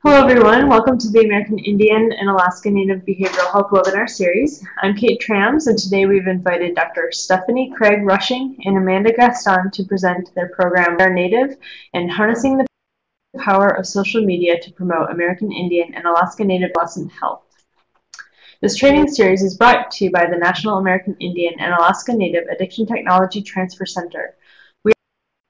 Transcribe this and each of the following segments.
Hello everyone, welcome to the American Indian and Alaska Native Behavioral Health webinar series. I'm Kate Trams, and today we've invited Dr. Stephanie Craig Rushing and Amanda Gaston to present their program, We Are Native and Harnessing the Power of Social Media to Promote American Indian and Alaska Native Adolescent Health. This training series is brought to you by the National American Indian and Alaska Native Addiction Technology Transfer Center. We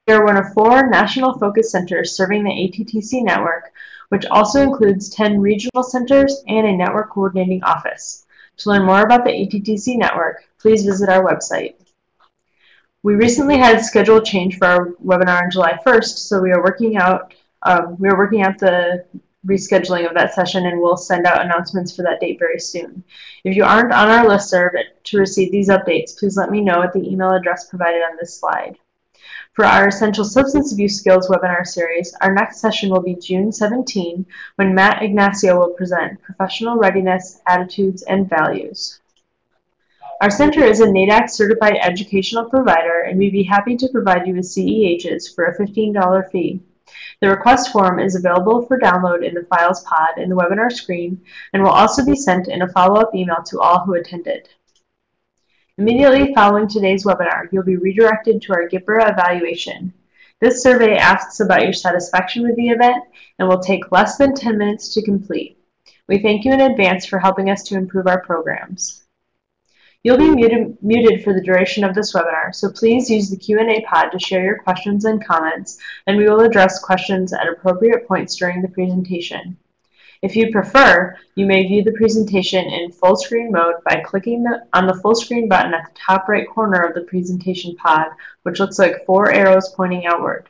are one of 4 national focus centers serving the ATTC network, which also includes 10 regional centers and a network coordinating office. To learn more about the ATTC network, please visit our website. We recently had a schedule change for our webinar on July 1st, so we are working out the rescheduling of that session, and we'll send out announcements for that date very soon. If you aren't on our listserv to receive these updates, please let me know at the email address provided on this slide. For our Essential Substance Abuse Skills webinar series, our next session will be June 17, when Matt Ignacio will present Professional Readiness, Attitudes, and Values. Our center is a NADAC certified educational provider, and we'd be happy to provide you with CEHs for a $15 fee. The request form is available for download in the Files pod in the webinar screen, and will also be sent in a follow-up email to all who attended. Immediately following today's webinar, you'll be redirected to our GIPRA evaluation. This survey asks about your satisfaction with the event and will take less than 10 minutes to complete. We thank you in advance for helping us to improve our programs. You'll be muted for the duration of this webinar, so please use the Q&A pod to share your questions and comments, and we will address questions at appropriate points during the presentation. If you prefer, you may view the presentation in full screen mode by clicking on the full screen button at the top right corner of the presentation pod, which looks like 4 arrows pointing outward.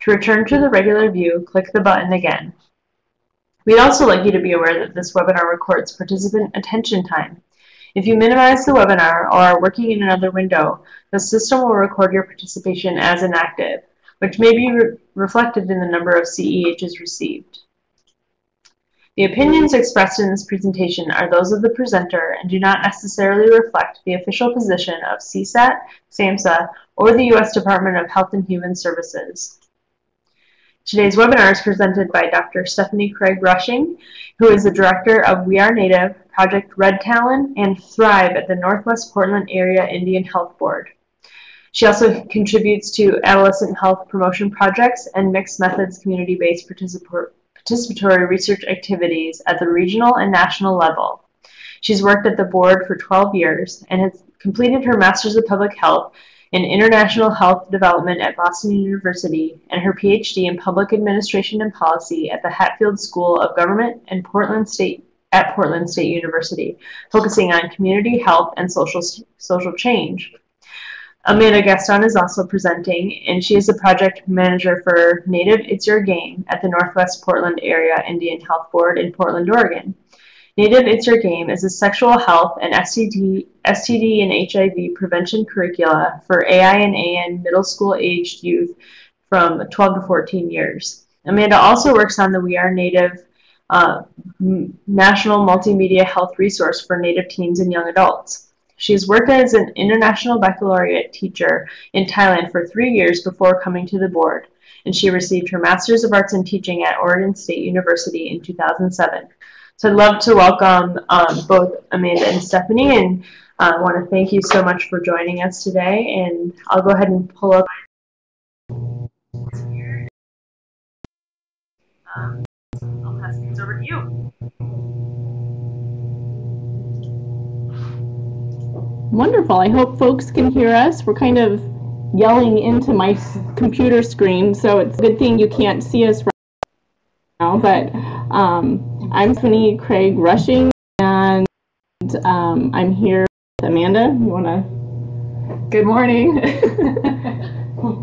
To return to the regular view, click the button again. We'd also like you to be aware that this webinar records participant attention time. If you minimize the webinar or are working in another window, the system will record your participation as inactive, which may be reflected in the number of CEHs received. The opinions expressed in this presentation are those of the presenter and do not necessarily reflect the official position of CSAT, SAMHSA, or the U.S. Department of Health and Human Services. Today's webinar is presented by Dr. Stephanie Craig Rushing, who is the Director of We Are Native, Project Red Talon, and Thrive at the Northwest Portland Area Indian Health Board. She also contributes to adolescent health promotion projects and mixed methods community-based participatory research activities at the regional and national level. She's worked at the board for 12 years and has completed her Master's of Public Health in International Health Development at Boston University and her PhD in Public Administration and Policy at the Hatfield School of Government and Portland State University, focusing on community health and social change. Amanda Gaston is also presenting, and she is the project manager for Native It's Your Game at the Northwest Portland Area Indian Health Board in Portland, Oregon. Native It's Your Game is a sexual health and STD and HIV prevention curricula for AI and AN middle school aged youth from 12 to 14 years. Amanda also works on the We Are Native National Multimedia Health Resource for Native teens and young adults. She has worked as an international baccalaureate teacher in Thailand for 3 years before coming to the board, and she received her Master's of Arts in Teaching at Oregon State University in 2007. So I'd love to welcome both Amanda and Stephanie, and I want to thank you so much for joining us today, and I'll go ahead and pull up here. I'll pass things over to you. Wonderful. I hope folks can hear us. We're kind of yelling into my computer screen, so it's a good thing you can't see us right now. But I'm Stephanie Craig Rushing, and I'm here with Amanda. You want to? Good morning.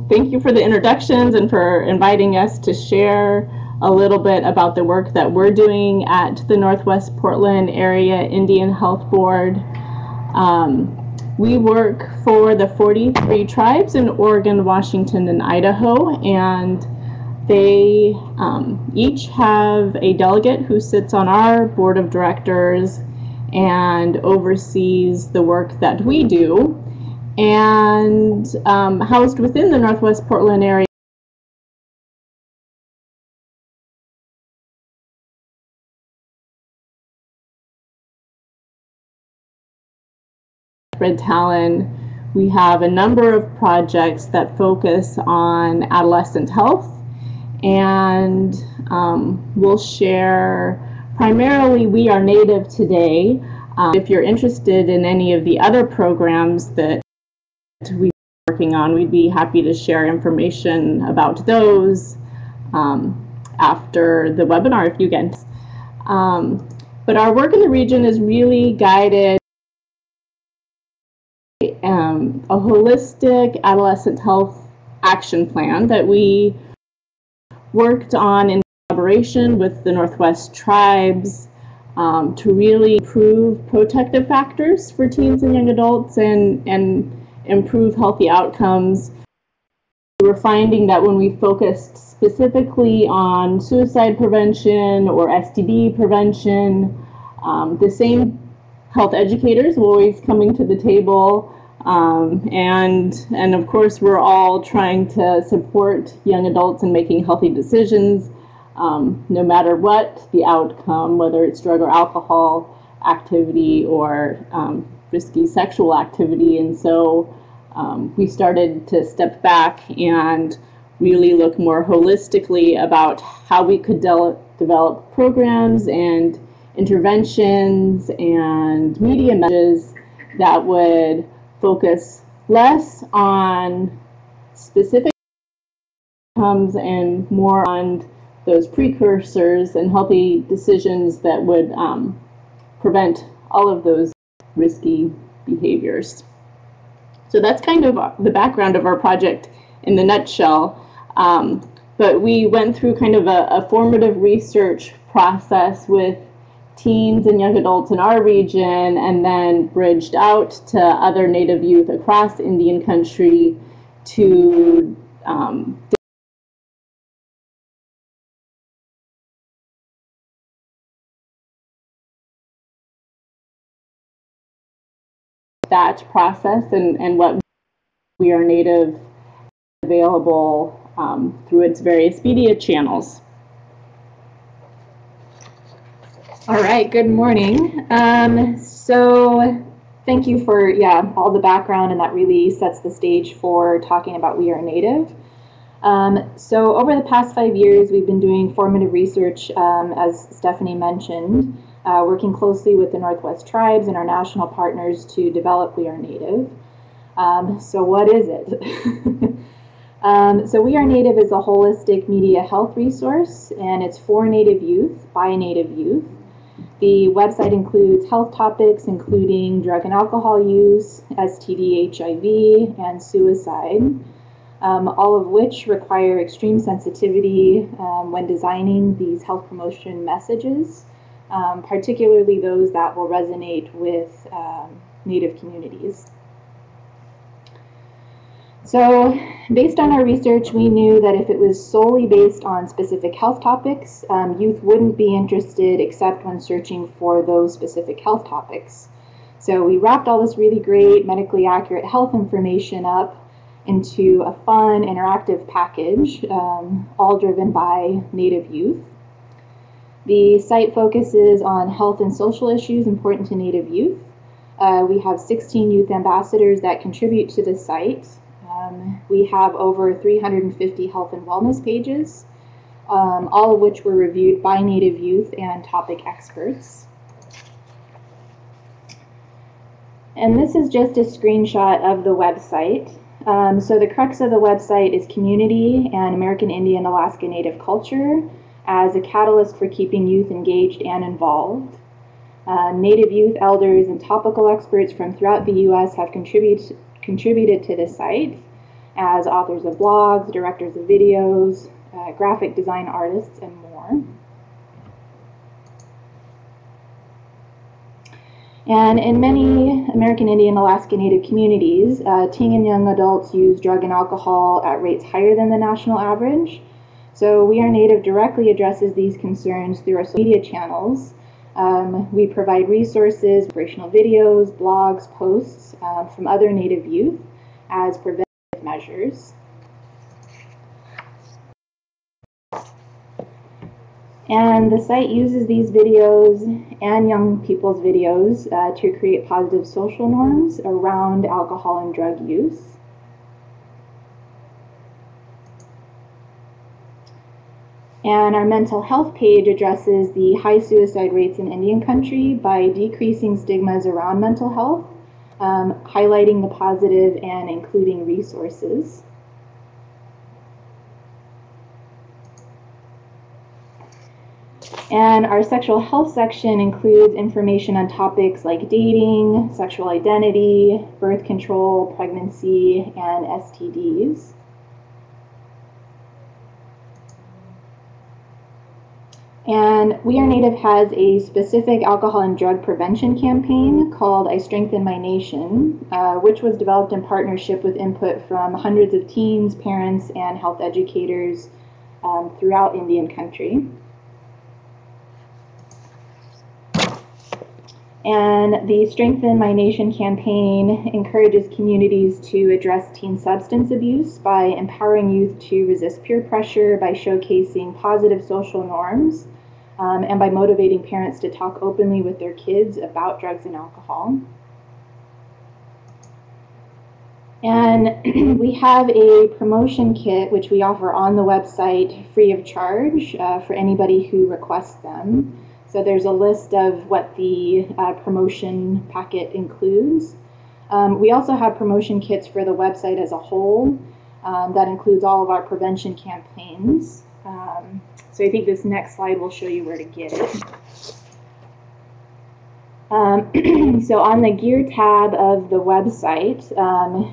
Thank you for the introductions and for inviting us to share a little bit about the work that we're doing at the Northwest Portland Area Indian Health Board. We work for the 43 tribes in Oregon, Washington, and Idaho, and they each have a delegate who sits on our board of directors and oversees the work that we do. And housed within the Northwest Portland area Red Talon, we have a number of projects that focus on adolescent health, and we'll share primarily We Are Native today. If you're interested in any of the other programs that we're working on, we'd be happy to share information about those after the webinar if you get. But our work in the region is really guided a holistic adolescent health action plan that we worked on in collaboration with the Northwest tribes to really improve protective factors for teens and young adults and improve healthy outcomes. We were finding that when we focused specifically on suicide prevention or STD prevention, the same health educators were always coming to the table, and of course we're all trying to support young adults in making healthy decisions, no matter what the outcome, whether it's drug or alcohol activity or risky sexual activity. And so we started to step back and really look more holistically about how we could develop programs and interventions and media messages that would focus less on specific outcomes and more on those precursors and healthy decisions that would prevent all of those risky behaviors. So that's kind of the background of our project in the nutshell. But we went through kind of a formative research process with teens and young adults in our region, and then bridged out to other Native youth across Indian country to that process and what We Are Native available through its various media channels. All right, good morning. So thank you for all the background, and that really sets the stage for talking about We Are Native. So over the past 5 years, we've been doing formative research, as Stephanie mentioned, working closely with the Northwest tribes and our national partners to develop We Are Native. So what is it? So We Are Native is a holistic media health resource, and it's for Native youth, by Native youth. The website includes health topics including drug and alcohol use, STD, HIV, and suicide, all of which require extreme sensitivity when designing these health promotion messages, particularly those that will resonate with Native communities. So based on our research, we knew that if it was solely based on specific health topics, youth wouldn't be interested except when searching for those specific health topics. So we wrapped all this really great, medically accurate health information up into a fun, interactive package, all driven by Native youth. The site focuses on health and social issues important to Native youth. We have 16 youth ambassadors that contribute to the site. We have over 350 health and wellness pages, all of which were reviewed by Native youth and topic experts. And this is just a screenshot of the website. So the crux of the website is community and American Indian Alaska Native culture as a catalyst for keeping youth engaged and involved. Native youth elders and topical experts from throughout the U.S. have contributed to this site as authors of blogs, directors of videos, graphic design artists, and more. And in many American Indian Alaska Native communities, teen and young adults use drug and alcohol at rates higher than the national average. So We Are Native directly addresses these concerns through our social media channels. We provide resources, inspirational videos, blogs, posts from other Native youth as preventative measures. And the site uses these videos and young people's videos to create positive social norms around alcohol and drug use. And our mental health page addresses the high suicide rates in Indian country by decreasing stigmas around mental health, highlighting the positive and including resources. And our sexual health section includes information on topics like dating, sexual identity, birth control, pregnancy, and STDs. And We Are Native has a specific alcohol and drug prevention campaign called I Strengthen My Nation, which was developed in partnership with input from hundreds of teens, parents, and health educators throughout Indian country. And the Strengthen My Nation campaign encourages communities to address teen substance abuse by empowering youth to resist peer pressure, by showcasing positive social norms, and by motivating parents to talk openly with their kids about drugs and alcohol. And we have a promotion kit which we offer on the website free of charge for anybody who requests them. So there's a list of what the promotion packet includes. We also have promotion kits for the website as a whole that includes all of our prevention campaigns. So I think this next slide will show you where to get it. So on the gear tab of the website,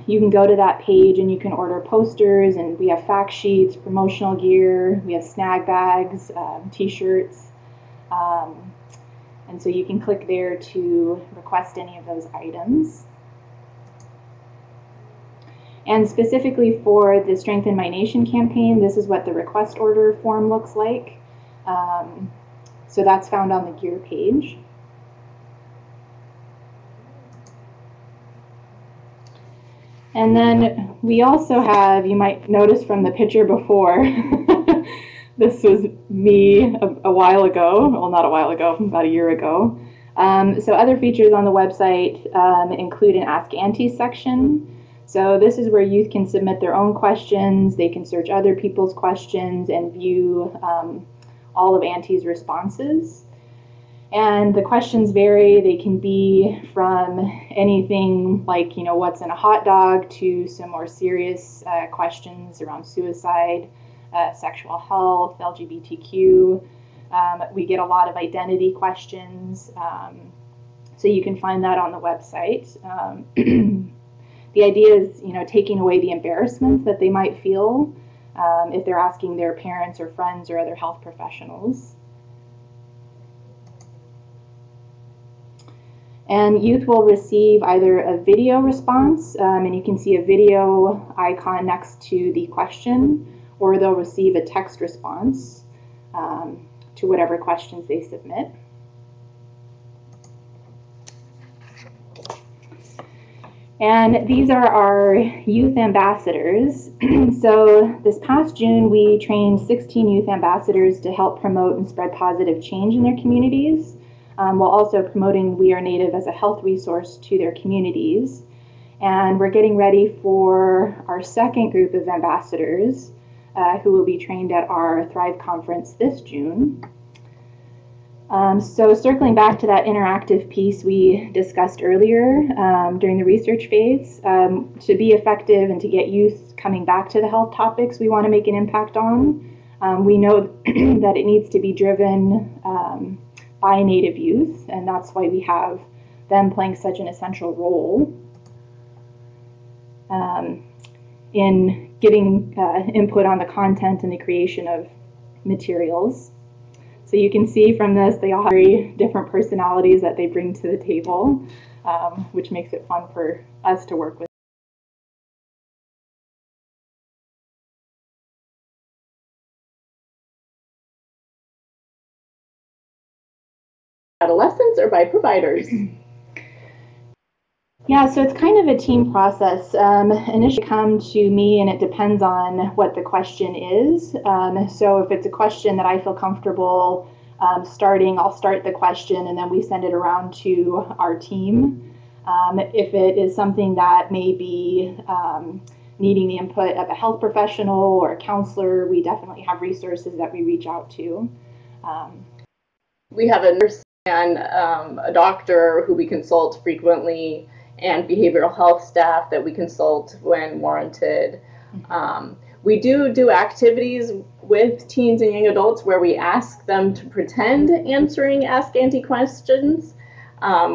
you can go to that page and you can order posters, and we have fact sheets, promotional gear, we have snag bags, t-shirts. And so you can click there to request any of those items. And specifically for the Strengthen My Nation campaign, this is what the request order form looks like. So that's found on the gear page. And then we also have, you might notice from the picture before, this was me a while ago, well, not a while ago, about a year ago. So other features on the website include an Ask Auntie section. So this is where youth can submit their own questions, they can search other people's questions and view all of Auntie's responses. And the questions vary. They can be from anything like, you know, what's in a hot dog, to some more serious questions around suicide, sexual health, LGBTQ. We get a lot of identity questions, so you can find that on the website. The idea is, you know, taking away the embarrassment that they might feel if they're asking their parents or friends or other health professionals. And youth will receive either a video response, and you can see a video icon next to the question, or they'll receive a text response to whatever questions they submit. And these are our youth ambassadors. So this past June, we trained 16 youth ambassadors to help promote and spread positive change in their communities, while also promoting We Are Native as a health resource to their communities. And we're getting ready for our second group of ambassadors who will be trained at our Thrive conference this June. So circling back to that interactive piece we discussed earlier during the research phase, to be effective and to get youth coming back to the health topics we want to make an impact on, we know that it needs to be driven by Native youth, and that's why we have them playing such an essential role in getting input on the content and the creation of materials. So you can see from this, they all have very different personalities that they bring to the table, which makes it fun for us to work with. Adolescents or by providers? Yeah, so it's kind of a team process. Initially come to me and it depends on what the question is. So if it's a question that I feel comfortable starting, I'll start the question and then we send it around to our team. If it is something that may be needing the input of a health professional or a counselor, we definitely have resources that we reach out to. We have a nurse and a doctor who we consult frequently, and behavioral health staff that we consult when warranted. We do activities with teens and young adults where we ask them to pretend answering Ask Auntie questions,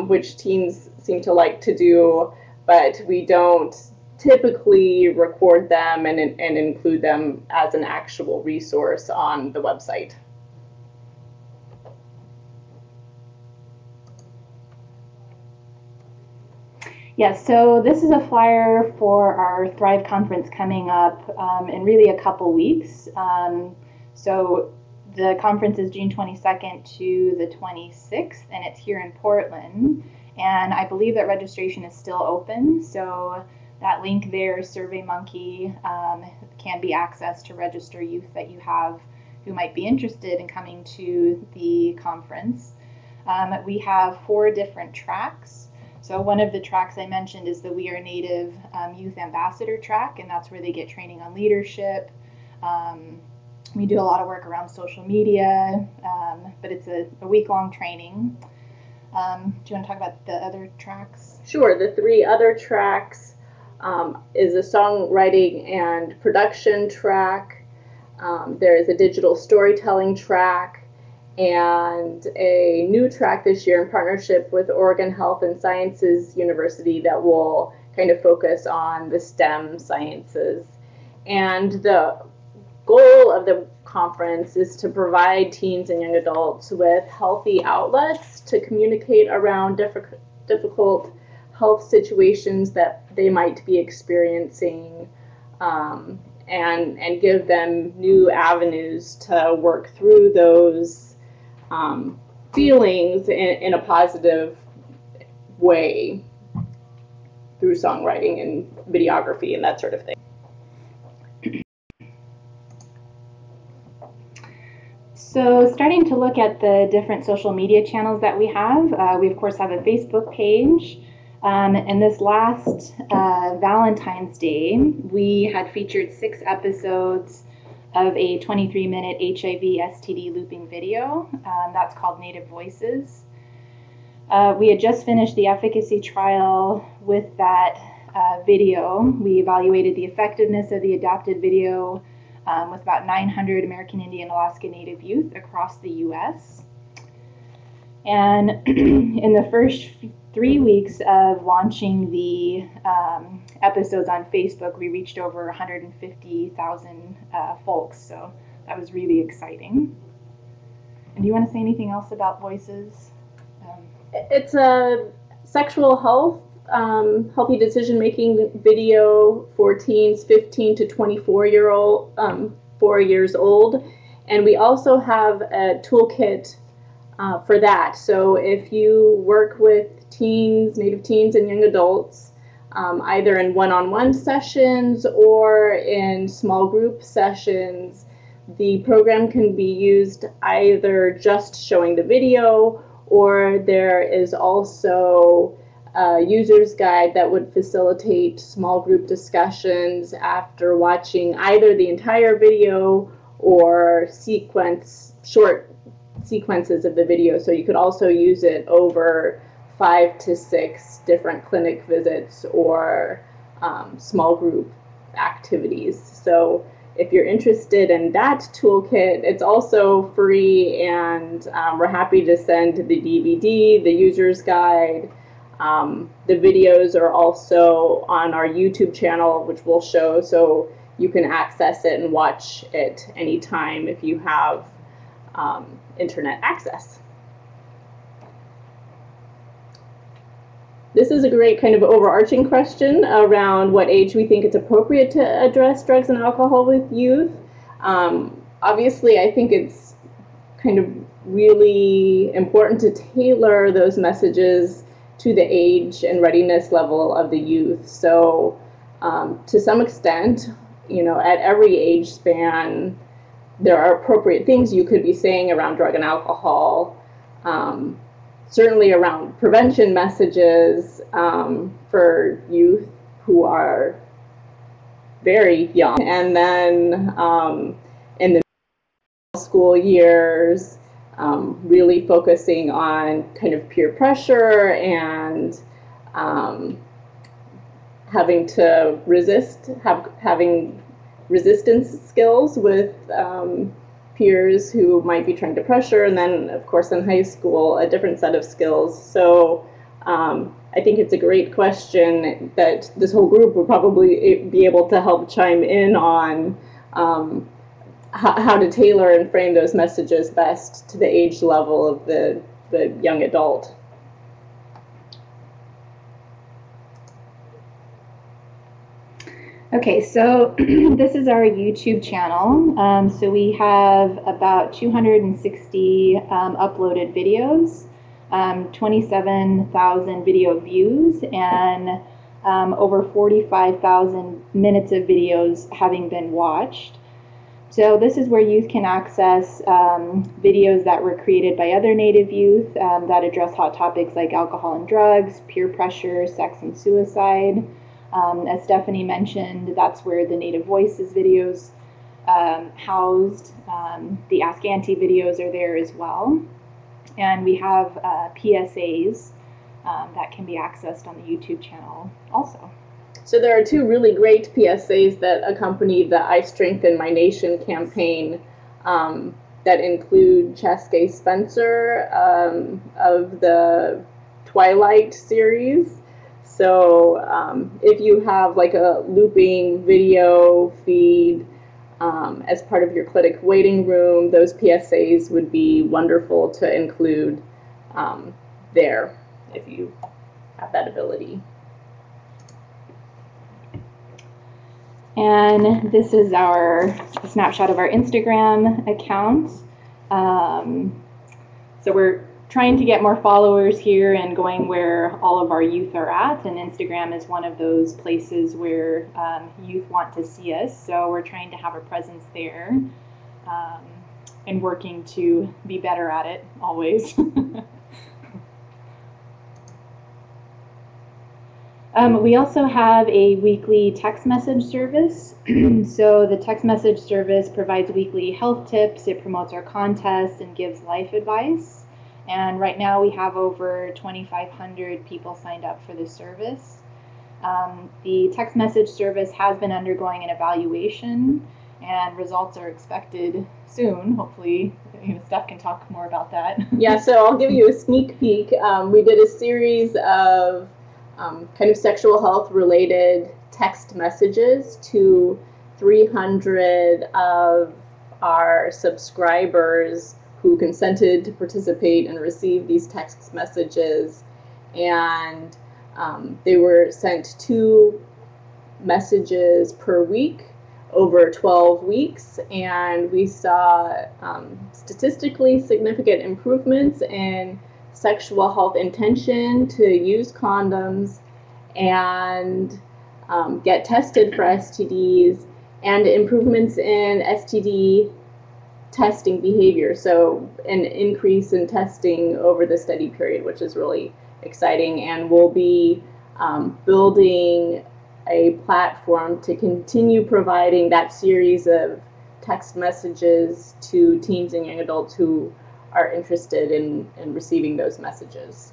which teens seem to like to do, but we don't typically record them and include them as an actual resource on the website. Yes, so this is a flyer for our Thrive conference coming up in really a couple weeks. So the conference is June 22nd to the 26th, and it's here in Portland. And I believe that registration is still open, so that link there, SurveyMonkey, can be accessed to register youth that you have who might be interested in coming to the conference. We have 4 different tracks. So one of the tracks I mentioned is the We Are Native Youth Ambassador track, and that's where they get training on leadership. We do a lot of work around social media, but it's a week-long training. Do you want to talk about the other tracks? Sure. The 3 other tracks is a songwriting and production track. There is a digital storytelling track, and a new track this year in partnership with Oregon Health and Sciences University that will kind of focus on the STEM sciences. And the goal of the conference is to provide teens and young adults with healthy outlets to communicate around difficult health situations that they might be experiencing, and give them new avenues to work through those feelings in a positive way through songwriting and videography and that sort of thing. So starting to look at the different social media channels that we have, we of course have a Facebook page. And this last Valentine's Day, we had featured 6 episodes of a 23-minute HIV STD looping video. That's called Native Voices. We had just finished the efficacy trial with that video. We evaluated the effectiveness of the adapted video with about 900 American Indian Alaska Native youth across the U.S. And in the first 3 weeks of launching the episodes on Facebook, we reached over 150,000 folks, so that was really exciting. And do you want to say anything else about Voices? It's a sexual health, healthy decision-making video for teens 15 to 24 years old, and we also have a toolkit for that. So if you work with teens, Native teens, and young adults, either in one-on-one sessions or in small group sessions, the program can be used either just showing the video, or there is also a user's guide that would facilitate small group discussions after watching either the entire video or short sequences of the video. So you could also use it over 5 to 6 different clinic visits or small group activities. So if you're interested in that toolkit, it's also free, and we're happy to send the DVD, the user's guide. The videos are also on our YouTube channel, which we'll show, so you can access it and watch it anytime if you have internet access. This is a great kind of overarching question around what age we think it's appropriate to address drugs and alcohol with youth. Obviously, I think it's kind of really important to tailor those messages to the age and readiness level of the youth. So to some extent, at every age span, there are appropriate things you could be saying around drug and alcohol, certainly around prevention messages for youth who are very young. And then in the school years, really focusing on kind of peer pressure and having to having resistance skills with peers who might be trying to pressure, and then of course in high school a different set of skills. So I think it's a great question that this whole group would probably be able to help chime in on how to tailor and frame those messages best to the age level of the young adult. Okay, so this is our YouTube channel. So we have about 260 uploaded videos, 27,000 video views, and over 45,000 minutes of videos having been watched. So this is where youth can access videos that were created by other Native youth that address hot topics like alcohol and drugs, peer pressure, sex and suicide. As Stephanie mentioned, that's where the Native Voices videos housed. The Ask Auntie videos are there as well. And we have PSAs that can be accessed on the YouTube channel also. So there are two really great PSAs that accompany the I Strengthen My Nation campaign that include Chaskey Spencer of the Twilight series. So if you have like a looping video feed as part of your clinic waiting room, those PSAs would be wonderful to include there if you have that ability. And this is a snapshot of our Instagram account. So we're trying to get more followers here and going where all of our youth are at, and Instagram is one of those places where youth want to see us, so we're trying to have a presence there and working to be better at it always. We also have a weekly text message service. So the text message service provides weekly health tips, it promotes our contests, and gives life advice. And right now we have over 2,500 people signed up for this service. The text message service has been undergoing an evaluation, and results are expected soon. Hopefully, Steph can talk more about that. Yeah, so I'll give you a sneak peek. We did a series of kind of sexual health related text messages to 300 of our subscribers who consented to participate and receive these text messages, and they were sent 2 messages per week over 12 weeks, and we saw statistically significant improvements in sexual health intention to use condoms and get tested for STDs, and improvements in STD testing behavior. So an increase in testing over the study period, which is really exciting, and we'll be building a platform to continue providing that series of text messages to teens and young adults who are interested in receiving those messages.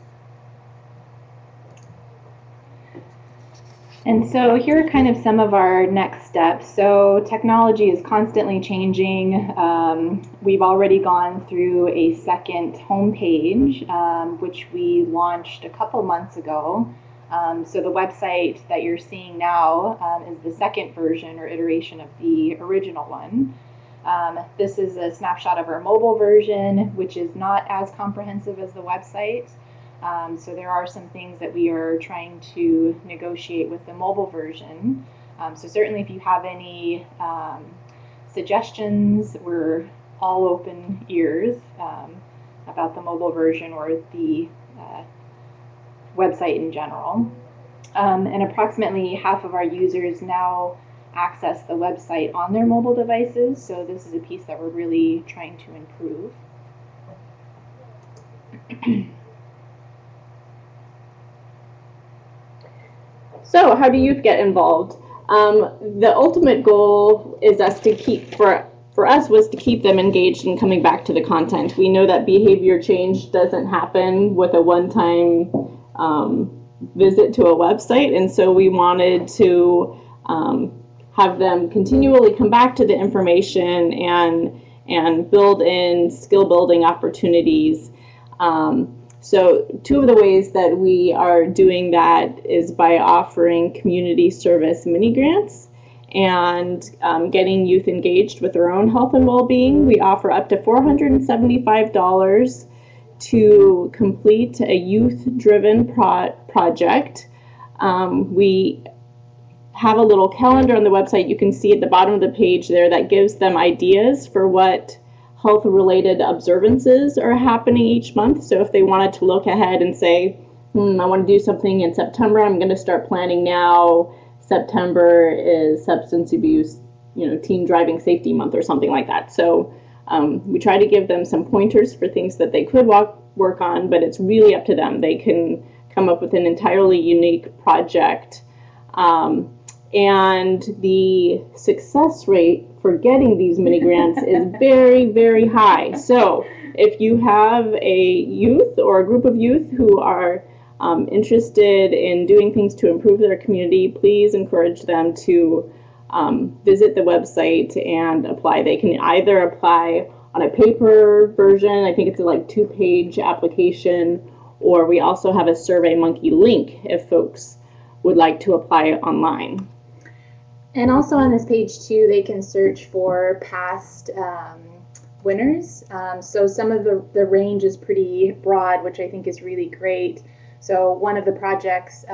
And so here are kind of some of our next steps. So technology is constantly changing. We've already gone through a second homepage, which we launched a couple months ago. So the website that you're seeing now is the second version or iteration of the original one. This is a snapshot of our mobile version, which is not as comprehensive as the website. So there are some things that we are trying to negotiate with the mobile version. So certainly if you have any suggestions, we're all open ears about the mobile version or the website in general. And approximately half of our users now access the website on their mobile devices, so this is a piece that we're really trying to improve. So how do youth get involved? The ultimate goal is for us was to keep them engaged and coming back to the content. We know that behavior change doesn't happen with a one-time visit to a website, and so we wanted to have them continually come back to the information and build in skill building opportunities. So two of the ways that we are doing that is by offering community service mini grants and getting youth engaged with their own health and well-being. We offer up to $475 to complete a youth-driven project. We have a little calendar on the website. You can see at the bottom of the page there that gives them ideas for what health-related observances are happening each month. So if they wanted to look ahead and say, I want to do something in September, I'm going to start planning now. September is substance abuse, teen driving safety month or something like that. So we try to give them some pointers for things that they could work on, but it's really up to them. They can come up with an entirely unique project. And the success rate for getting these mini grants is very, very high. So if you have a youth or a group of youth who are interested in doing things to improve their community, please encourage them to visit the website and apply. They can either apply on a paper version, I think it's a 2-page application, or we also have a SurveyMonkey link if folks would like to apply online. And also on this page too, they can search for past winners. So some of the range is pretty broad, which I think is really great. So one of the projects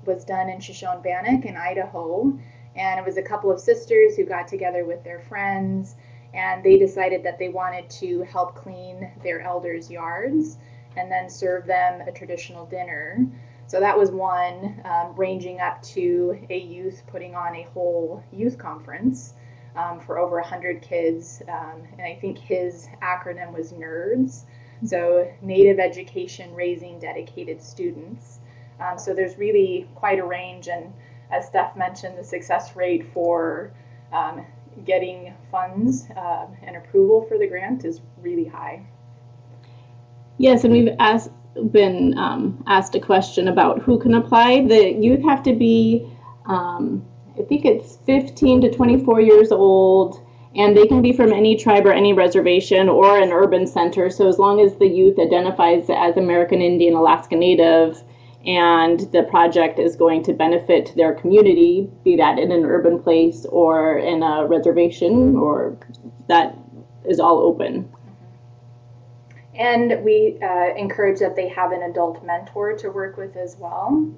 was done in Shoshone-Bannock in Idaho, and it was a couple of sisters who got together with their friends, and they decided that they wanted to help clean their elders' yards and then serve them a traditional dinner. So that was one, ranging up to a youth putting on a whole youth conference for over 100 kids, and I think his acronym was NERDS, so Native Education Raising Dedicated Students. So there's really quite a range, and as Steph mentioned, the success rate for getting funds and approval for the grant is really high. Yes, and we've been asked a question about who can apply. The youth have to be, I think it's 15 to 24 years old, and they can be from any tribe or any reservation or an urban center. So as long as the youth identifies as American Indian, Alaska Native, and the project is going to benefit their community, be that in an urban place or in a reservation, or that is all open. And we encourage that they have an adult mentor to work with as well.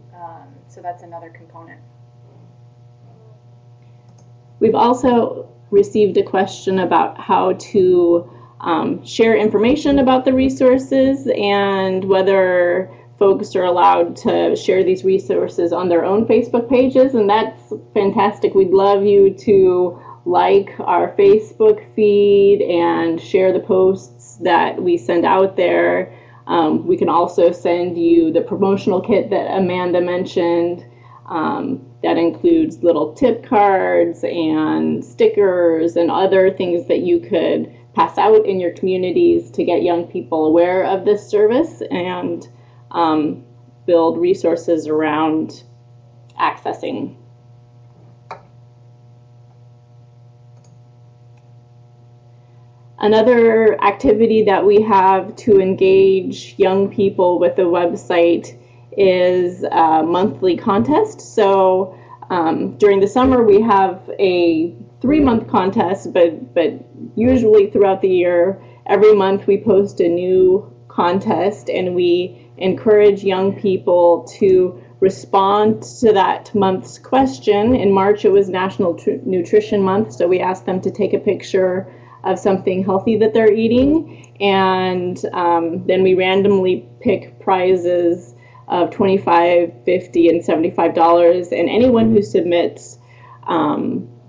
So that's another component. We've also received a question about how to share information about the resources and whether folks are allowed to share these resources on their own Facebook pages, and that's fantastic. We'd love you to like our Facebook feed and share the posts that we send out there. We can also send you the promotional kit that Amanda mentioned. That includes little tip cards and stickers and other things that you could pass out in your communities to get young people aware of this service and build resources around accessing. Another activity that we have to engage young people with the website is a monthly contest. So during the summer we have a 3-month contest, but usually throughout the year, every month we post a new contest, and we encourage young people to respond to that month's question. In March it was National Nutrition Month, so we asked them to take a picture of something healthy that they're eating, and then we randomly pick prizes of $25, $50, and $75, and anyone who submits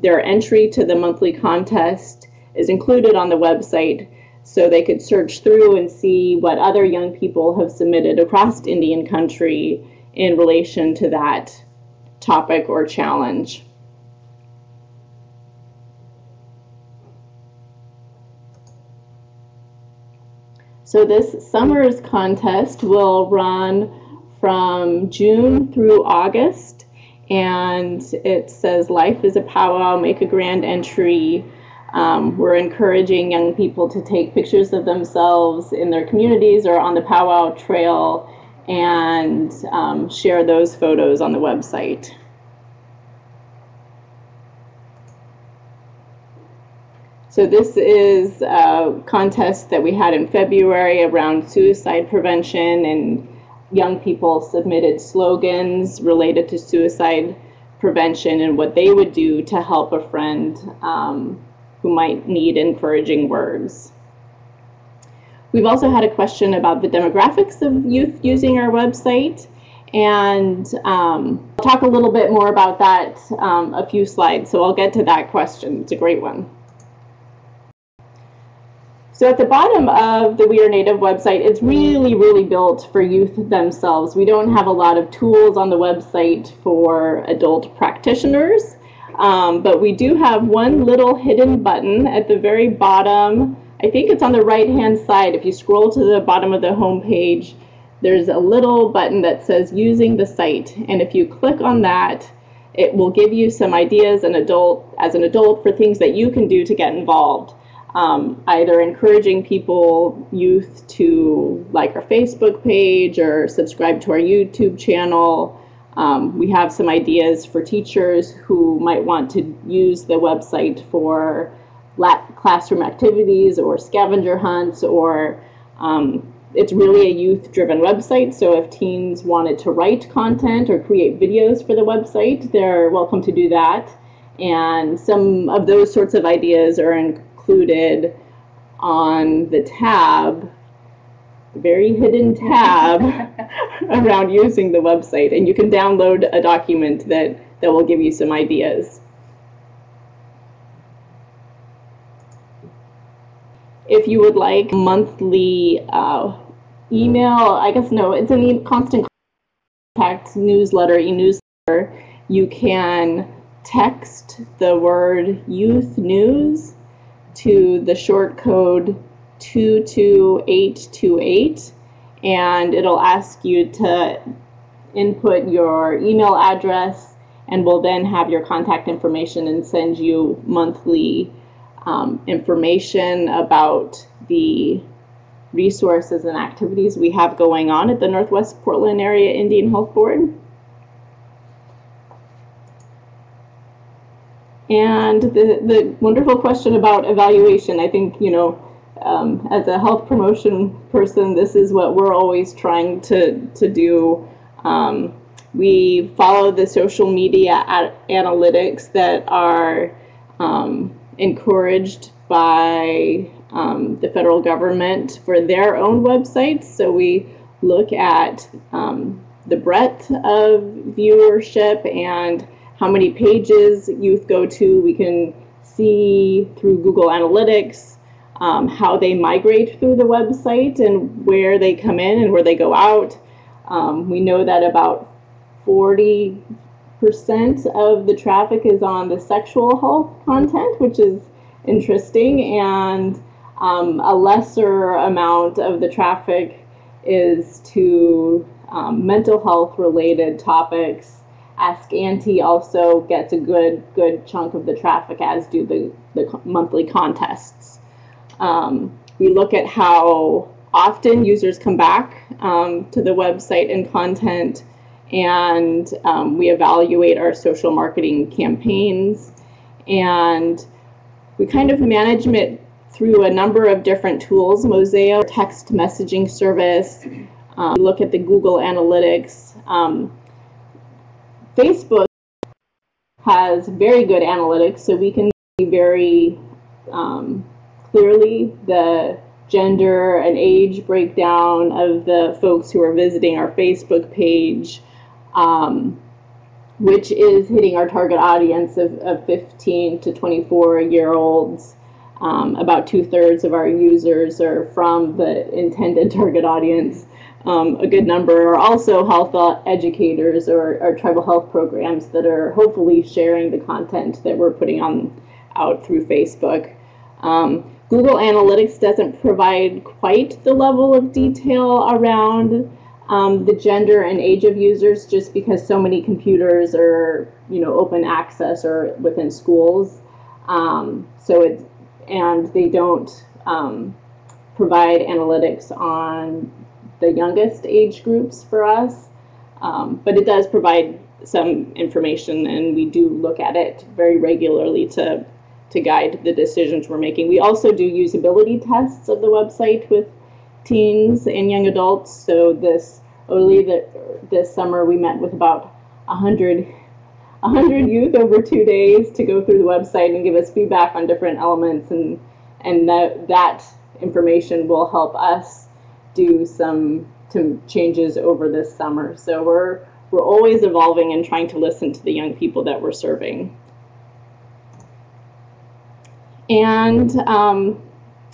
their entry to the monthly contest is included on the website, so they could search through and see what other young people have submitted across Indian country in relation to that topic or challenge. So this summer's contest will run from June through August, and it says life is a powwow, make a grand entry. We're encouraging young people to take pictures of themselves in their communities or on the powwow trail and share those photos on the website. So this is a contest that we had in February around suicide prevention, and young people submitted slogans related to suicide prevention and what they would do to help a friend who might need encouraging words. We've also had a question about the demographics of youth using our website, and I'll talk a little bit more about that a few slides, so I'll get to that question. It's a great one. So at the bottom of the We Are Native website, it's really built for youth themselves. We don't have a lot of tools on the website for adult practitioners, but we do have one little hidden button at the very bottom. I think it's on the right-hand side. If you scroll to the bottom of the home page, there's a little button that says Using the Site, and if you click on that, it will give you some ideas as an adult for things that you can do to get involved. Either encouraging people, youth, to like our Facebook page or subscribe to our YouTube channel. We have some ideas for teachers who might want to use the website for classroom activities or scavenger hunts, or it's really a youth-driven website, so if teens wanted to write content or create videos for the website, they're welcome to do that. And some of those sorts of ideas are included on the tab, the very hidden tab around using the website, and you can download a document that will give you some ideas. If you would like monthly email, it's a constant contact newsletter, e-newsletter, you can text the word youth news to the short code 22828, and it'll ask you to input your email address, and we'll then have your contact information and send you monthly information about the resources and activities we have going on at the Northwest Portland Area Indian Health Board. And the wonderful question about evaluation, I think, as a health promotion person, this is what we're always trying to do. We follow the social media analytics that are encouraged by the federal government for their own websites. So we look at the breadth of viewership and how many pages youth go to. We can see through Google Analytics how they migrate through the website and where they come in and where they go out. We know that about 40% of the traffic is on the sexual health content, which is interesting, and a lesser amount of the traffic is to mental health related topics. Ask Auntie also gets a good chunk of the traffic, as do the monthly contests. We look at how often users come back to the website and content, and we evaluate our social marketing campaigns, and we kind of manage it through a number of different tools. Mosaic, text messaging service, we look at the Google Analytics. Facebook has very good analytics, so we can see very clearly the gender and age breakdown of the folks who are visiting our Facebook page, which is hitting our target audience of 15 to 24-year-olds. About 2/3 of our users are from the intended target audience. A good number are also health educators or tribal health programs that are hopefully sharing the content that we're putting out through Facebook. Google Analytics doesn't provide quite the level of detail around the gender and age of users, just because so many computers are, open access or within schools. And they don't provide analytics on the youngest age groups for us, but it does provide some information, and we do look at it very regularly to guide the decisions we're making. We also do usability tests of the website with teens and young adults. So this summer we met with about 100 youth over 2 days to go through the website and give us feedback on different elements, and that information will help us do some changes over this summer. So we're always evolving and trying to listen to the young people that we're serving. And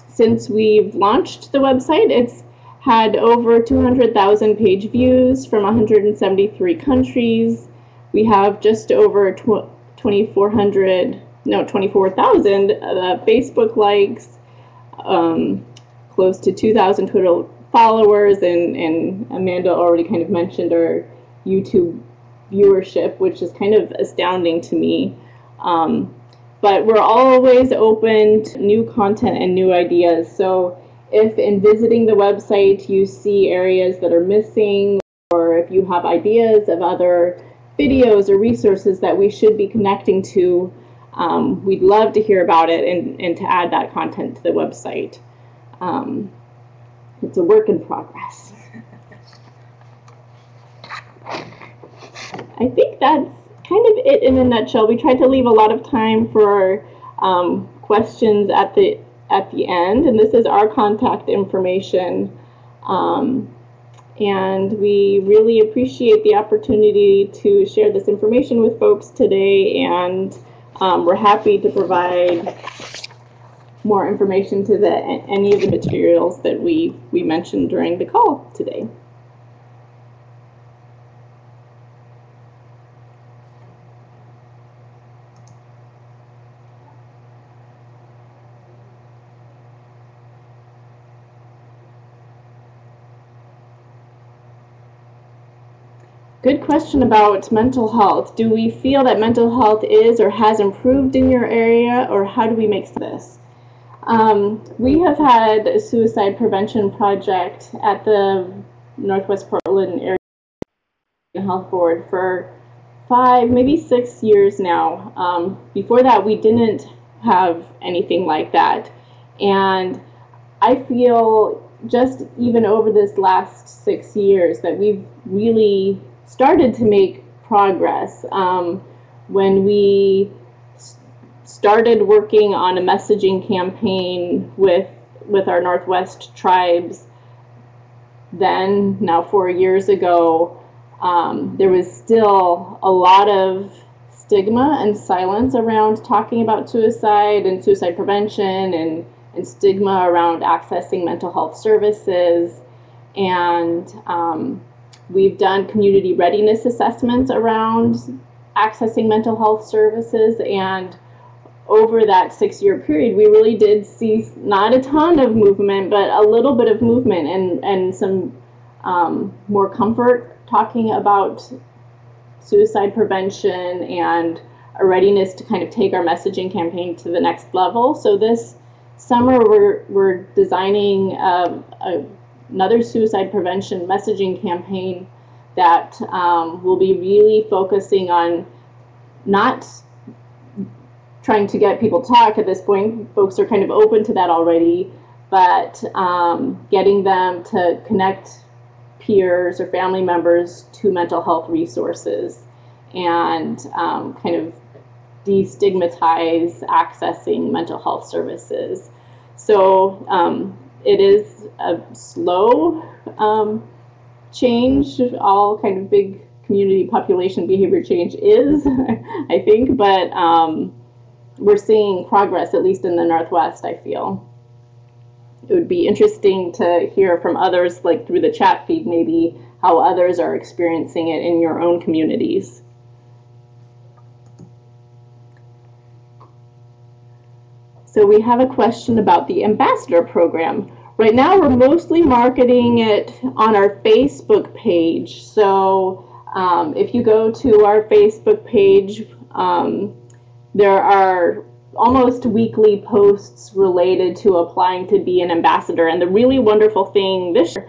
since we've launched the website, it's had over 200,000 page views from 173 countries. We have just over 24,000 Facebook likes, close to 2,000 Twitter followers, and Amanda already kind of mentioned our YouTube viewership, which is kind of astounding to me. But we're always open to new content and new ideas. So if in visiting the website you see areas that are missing, or if you have ideas of other videos or resources that we should be connecting to, we'd love to hear about it and to add that content to the website. It's a work in progress. I think that's kind of it in a nutshell. We tried to leave a lot of time for questions at the end, and this is our contact information. And we really appreciate the opportunity to share this information with folks today, and we're happy to provide more information to any of the materials that we mentioned during the call today. Good question about mental health. Do we feel that mental health is or has improved in your area, or how do we make this? We have had a suicide prevention project at the Northwest Portland Area Health Board for 5, maybe 6 years now. Before that, we didn't have anything like that. And I feel just even over this last 6 years that we've really started to make progress. When we started working on a messaging campaign with our Northwest tribes, now 4 years ago, there was still a lot of stigma and silence around talking about suicide and suicide prevention, and stigma around accessing mental health services. And we've done community readiness assessments around accessing mental health services, and over that 6-year period, we really did see not a ton of movement, but a little bit of movement and some more comfort talking about suicide prevention, and a readiness to kind of take our messaging campaign to the next level. So this summer, we're designing another suicide prevention messaging campaign that will be really focusing on not trying to get people to talk at this point. Folks are kind of open to that already, but getting them to connect peers or family members to mental health resources, and kind of destigmatize accessing mental health services. So it is a slow change. All kind of big community population behavior change is, I think, but we're seeing progress, at least in the Northwest, I feel. It would be interesting to hear from others, like through the chat feed, maybe how others are experiencing it in your own communities. So we have a question about the ambassador program. Right now, we're mostly marketing it on our Facebook page. So if you go to our Facebook page, there are almost weekly posts related to applying to be an ambassador. And the really wonderful thing this year,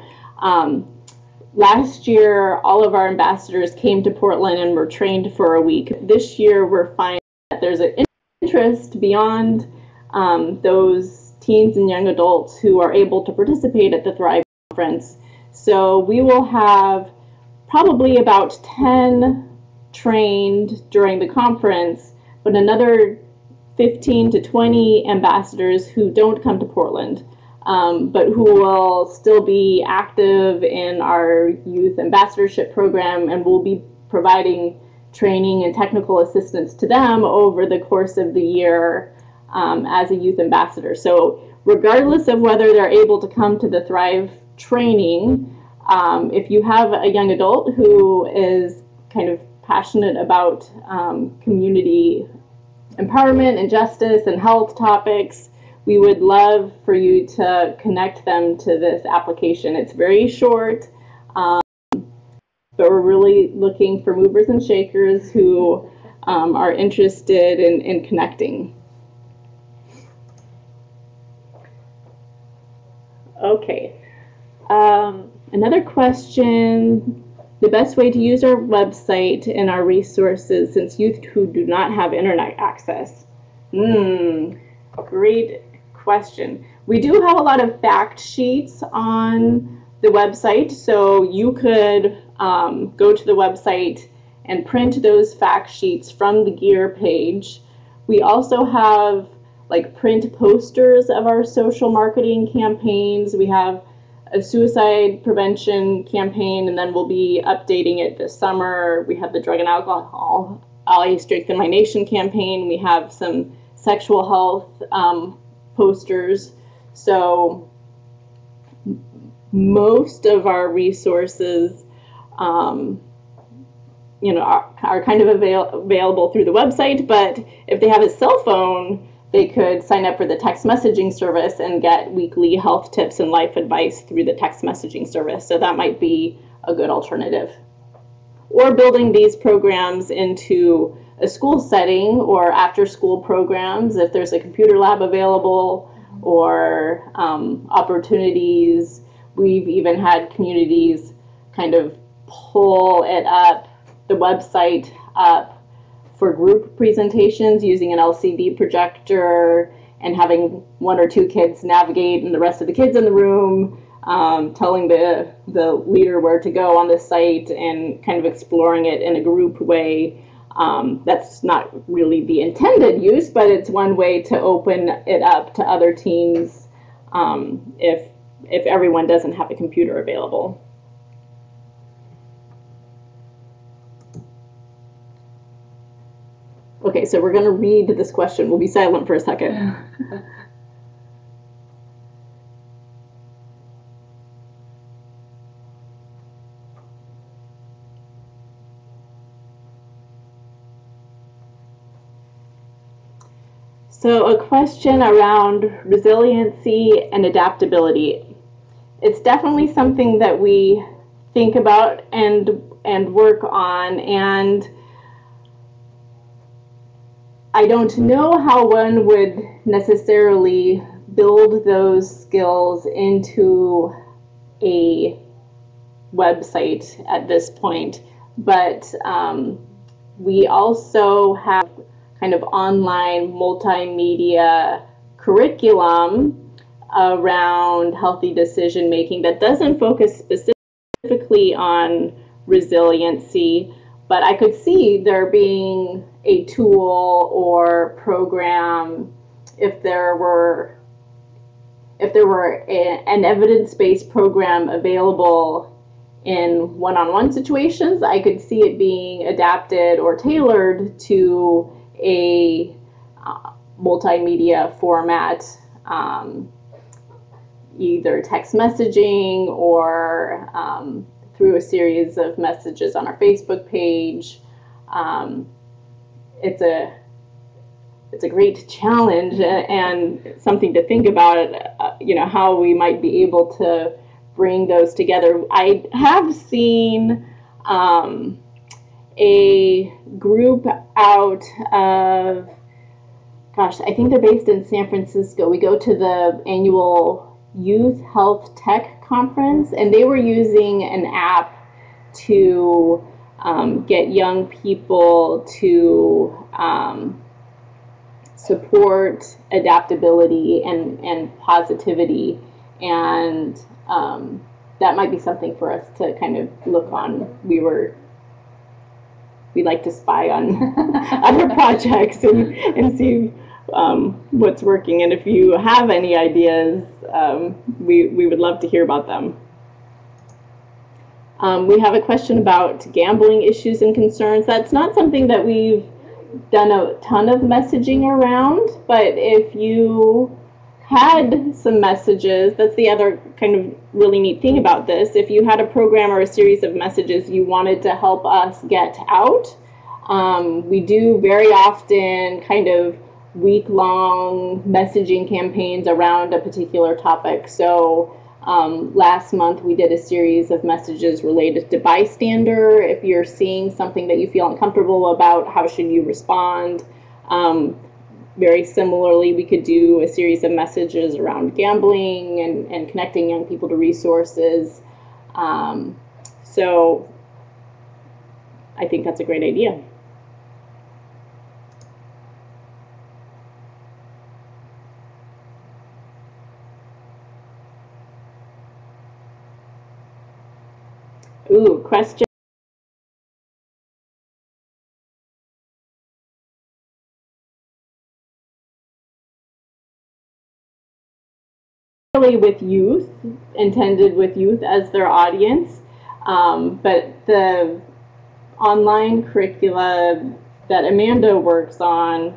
last year, all of our ambassadors came to Portland and were trained for a week. This year, we're finding that there's an interest beyond those teens and young adults who are able to participate at the Thrive Conference. So we will have probably about 10 trained during the conference, but another 15 to 20 ambassadors who don't come to Portland, but who will still be active in our youth ambassadorship program, and we'll be providing training and technical assistance to them over the course of the year as a youth ambassador. So regardless of whether they're able to come to the Thrive training, if you have a young adult who is kind of passionate about community empowerment and justice and health topics, we would love for you to connect them to this application. It's very short, but we're really looking for movers and shakers who are interested in connecting. Okay, another question, the best way to use our website and our resources since youth who do not have internet access. Great question. We do have a lot of fact sheets on the website, so you could go to the website and print those fact sheets from the gear page. We also have like print posters of our social marketing campaigns. We have a suicide prevention campaign, and then we'll be updating it this summer. We have the drug and alcohol Ally Strengthen My Nation campaign. We have some sexual health posters. So most of our resources are kind of available through the website, but if they have a cell phone, they could sign up for the text messaging service and get weekly health tips and life advice through the text messaging service. So that might be a good alternative. Or building these programs into a school setting or after school programs if there's a computer lab available, or opportunities. We've even had communities kind of pull it up, the website up, for group presentations using an LCD projector and having one or two kids navigate and the rest of the kids in the room telling the leader where to go on the site and kind of exploring it in a group way. That's not really the intended use, but it's one way to open it up to other teams if everyone doesn't have a computer available. Okay, so we're going to read this question. We'll be silent for a second. So a question around resiliency and adaptability. It's definitely something that we think about and work on, and I don't know how one would necessarily build those skills into a website at this point, but we also have kind of online multimedia curriculum around healthy decision making that doesn't focus specifically on resiliency, but I could see there being a tool or program if there were if there were an evidence-based program available in one-on-one situations, I could see it being adapted or tailored to a multimedia format, either text messaging or through a series of messages on our Facebook page. It's a great challenge and something to think about, how we might be able to bring those together. I have seen a group out of, I think they're based in San Francisco. We go to the annual Youth Health Tech Conference, and they were using an app to get young people to support adaptability and positivity, and that might be something for us to kind of look on. We like to spy on other projects and see what's working, and if you have any ideas, we would love to hear about them. We have a question about gambling issues and concerns. That's not something that we've done a ton of messaging around, but if you had some messages, that's the other kind of really neat thing about this. If you had a program or a series of messages you wanted to help us get out, we do very often kind of week-long messaging campaigns around a particular topic. So last month we did a series of messages related to bystander. If you're seeing something that you feel uncomfortable about, how should you respond? Very similarly, we could do a series of messages around gambling and connecting young people to resources. So I think that's a great idea. Ooh, question. With youth, intended with youth as their audience, but the online curricula that Amanda works on,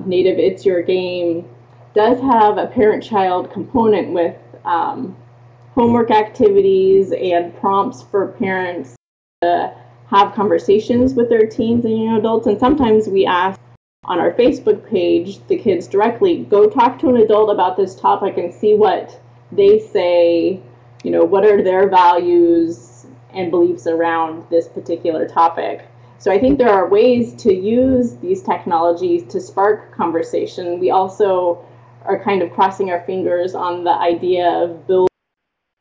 Native It's Your Game, does have a parent-child component with homework activities and prompts for parents to have conversations with their teens and young adults. And sometimes we ask on our Facebook page the kids directly, go talk to an adult about this topic and see what they say, what are their values and beliefs around this particular topic. So I think there are ways to use these technologies to spark conversation. We also are kind of crossing our fingers on the idea of building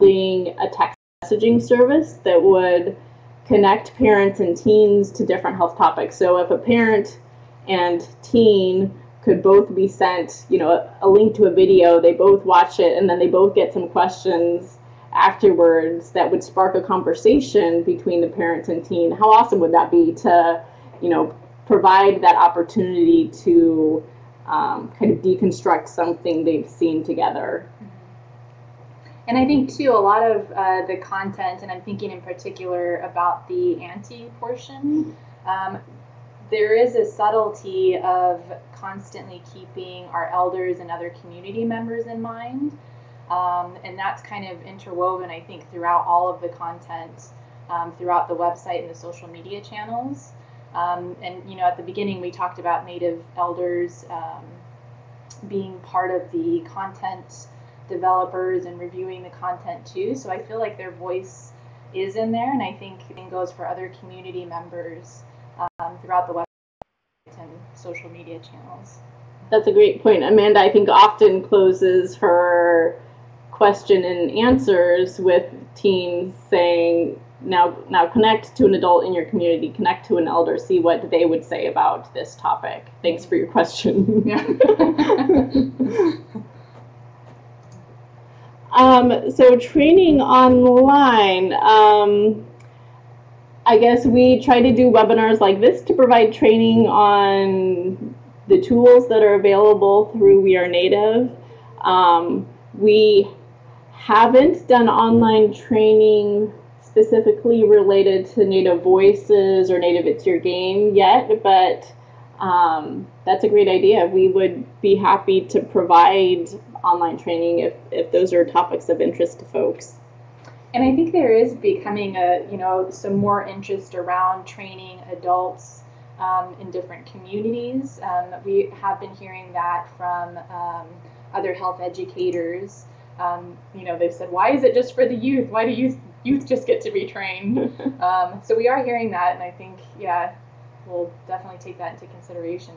a text messaging service that would connect parents and teens to different health topics. So if a parent and teen could both be sent, a link to a video, they both watch it, and then they both get some questions afterwards that would spark a conversation between the parent and teen. How awesome would that be to, provide that opportunity to kind of deconstruct something they've seen together? And I think, too, a lot of the content, and I'm thinking in particular about the anti portion, there is a subtlety of constantly keeping our elders and other community members in mind. And that's kind of interwoven, I think, throughout all of the content, throughout the website and the social media channels. And, at the beginning, we talked about Native elders being part of the content developers and reviewing the content, too. So I feel like their voice is in there, and I think it goes for other community members throughout the website and social media channels. That's a great point. Amanda, I think, often closes her question and answers with teens saying, now connect to an adult in your community, connect to an elder, see what they would say about this topic. Thanks for your question. Yeah. So training online, I guess we try to do webinars like this to provide training on the tools that are available through We Are Native. We haven't done online training specifically related to Native Voices or Native It's Your Game yet, but that's a great idea. We would be happy to provide online training if those are topics of interest to folks. And I think there is becoming some more interest around training adults in different communities. We have been hearing that from other health educators. They've said, why is it just for the youth? Why do youth just get to be trained? So we are hearing that, and I think, yeah, we'll definitely take that into consideration.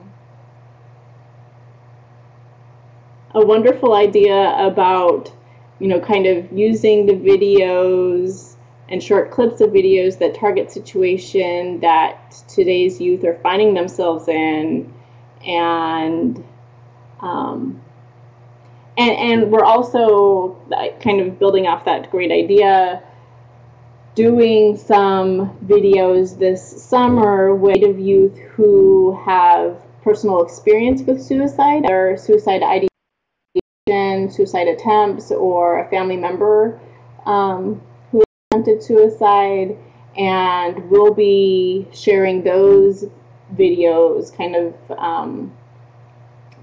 A wonderful idea about, kind of using the videos and short clips of videos that target situation that today's youth are finding themselves in, and we're also kind of building off that great idea, doing some videos this summer with Native youth who have personal experience with suicide or suicide ideation, suicide attempts, or a family member who attempted suicide, and we'll be sharing those videos, kind of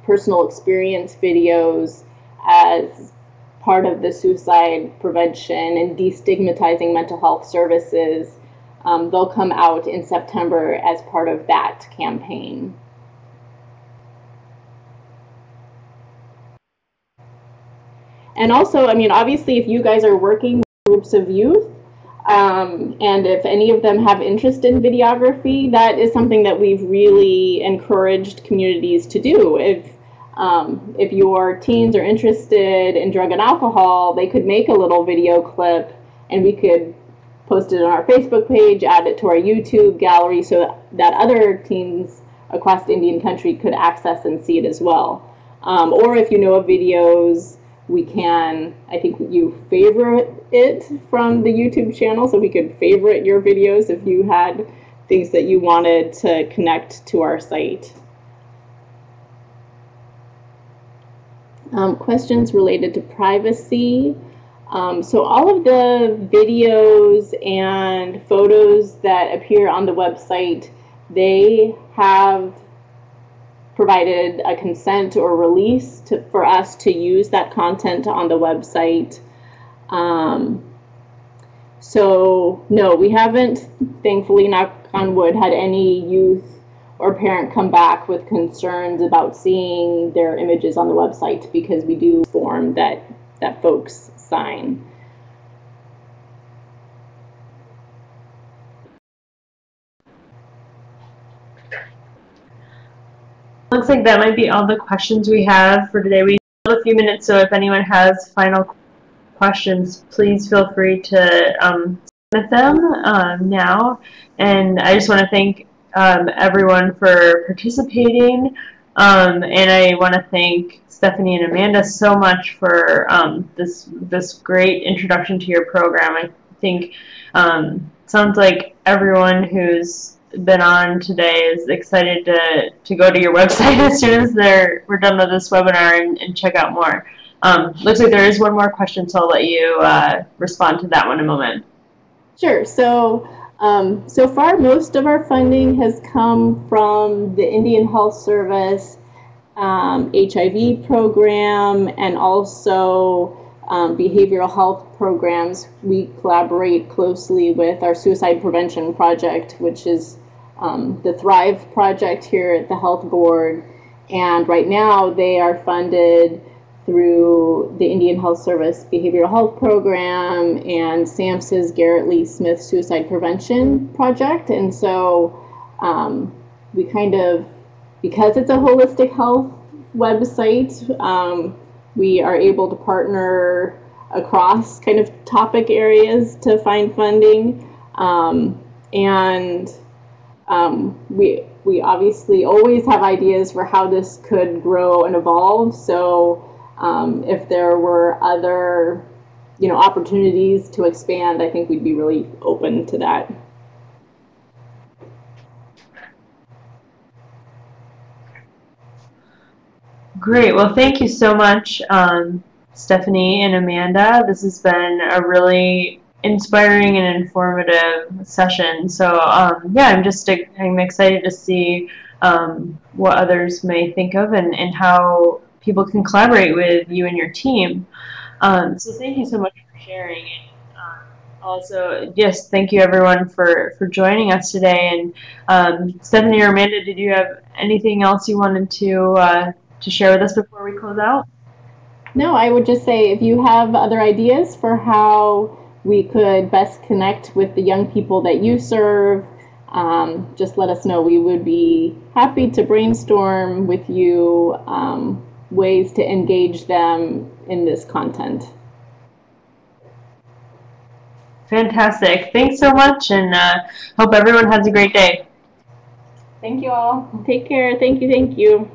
personal experience videos, as part of the suicide prevention and destigmatizing mental health services. They'll come out in September as part of that campaign. And also, obviously, if you guys are working with groups of youth, and if any of them have interest in videography, that is something that we've really encouraged communities to do. If your teens are interested in drug and alcohol, they could make a little video clip, and we could post it on our Facebook page, add it to our YouTube gallery, so that other teens across the Indian country could access and see it as well. Or if you know of videos, we can, I think you favorite it from the YouTube channel, so we could favorite your videos if you had things that you wanted to connect to our site. Questions related to privacy. So all of the videos and photos that appear on the website, they have provided a consent or release for us to use that content on the website. So no, we haven't, thankfully, knock on wood, had any youth or parent come back with concerns about seeing their images on the website, because we do form that folks sign. Looks like that might be all the questions we have for today. We have a few minutes, so if anyone has final questions, please feel free to submit them now. And I just want to thank everyone for participating, and I want to thank Stephanie and Amanda so much for this great introduction to your program. I think sounds like everyone who's been on today is excited to go to your website as soon as we're done with this webinar and check out more. Looks like there is one more question, so I'll let you respond to that one in a moment. Sure. So so far, most of our funding has come from the Indian Health Service HIV program, and also behavioral health programs. We collaborate closely with our suicide prevention project, which is the Thrive project here at the Health Board. And right now they are funded through the Indian Health Service Behavioral Health Program and SAMHSA's Garrett Lee Smith Suicide Prevention Project. And so we kind of, because it's a holistic health website, we are able to partner across kind of topic areas to find funding. We obviously always have ideas for how this could grow and evolve. So if there were other, opportunities to expand, I think we'd be really open to that. Great. Well, thank you so much Stephanie and Amanda. This has been a really inspiring and informative session. So yeah, I'm excited to see what others may think of and how people can collaborate with you and your team. So thank you so much for sharing. And also, yes, thank you everyone for joining us today. And Stephanie or Amanda, did you have anything else you wanted to share with us before we close out? No, I would just say if you have other ideas for how we could best connect with the young people that you serve, just let us know. We would be happy to brainstorm with you ways to engage them in this content. Fantastic. Thanks so much, and hope everyone has a great day. Thank you all. Take care. Thank you.